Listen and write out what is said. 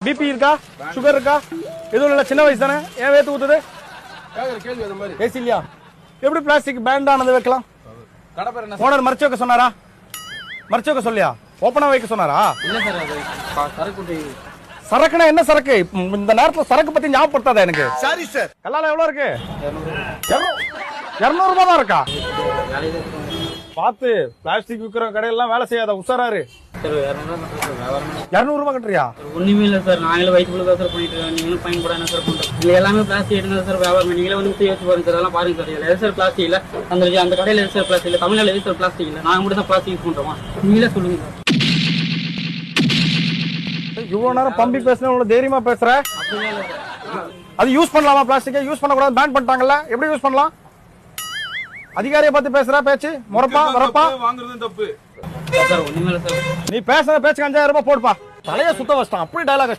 BP இருக்கா, sugar இருக்கா? எதுவும் இல்ல, சின்ன வயசு தானே, ஏன் வேத்து ஊத்துது? ஏசி இல்லையா? எப்படி பிளாஸ்டிக் பேண்ட் ஆனது வைக்கலாம்? ஓனர் மறைச்சு வைக்க சொன்னாரா? மறைச்சு வைக்க சொல்லியா? ஓப்பனா வைக்க சொன்னாரா? இல்ல சார், அது சரக்கு. சரக்குனா என்ன சரக்கு? இந்த நேரத்துல சரக்கு பத்தி ஞாபகப்படுத்தாத எனக்கு. Sorry sir. கல்லால எவ்வளவு இருக்கு? 200 ரூபாய் தான் இருக்கா? பாத்து பிளாஸ்டிக் விக்கிற கடையெல்லாம் வேலை செய்யாத, உசாராரு. 200 ரூபாய் கட்டுறியா? ஒண்ணுமே இல்ல சார், நாங்களே வயிற்றுக்குள்ள தான் சார் பண்ணிட்டு இருக்கோம். நீங்களும் பயன் கூட என்ன சார் பண்றோம்? இல்ல எல்லாமே பிளாஸ்டிக் எடுங்க சார் வியாபாரம். நீங்களே வந்து யோசிச்சு பாருங்க சார், அதெல்லாம் பாருங்க சார். எது சார் பிளாஸ்டிக் இல்ல? அந்த கடையில எது சார் பிளாஸ்டிக் இல்ல? தமிழ்நாடு எது சார் பிளாஸ்டிக் இல்ல? நாங்க மட்டும் தான் பிளாஸ்டிக் யூஸ் பண்றோமா? நீங்களே சொல்லுங்க சார். இவ்வளவு நேரம் பம்பி பேசுன, இவ்வளவு தைரியமா பேசுற. அது யூஸ் பண்ணலாமா? பிளாஸ்டிக்கை யூஸ் பண்ணக்கூடாது, பேன் பண்ணிட்டாங்கல்ல, எப்படி யூஸ் பண்ணலாம்? அதிகாரியை பார்த்து பேசுற பேச்சு முறப்பா வரப்பா? வாங்குறது தப்பு சார் ஒண்ணுமே இல்ல சார். நீ பேசுற பேச்சுக்கு 5000 ரூபாய் போடுப்பா. தலைய சுத்த வச்சிட்டான், அப்படி டயலாக்.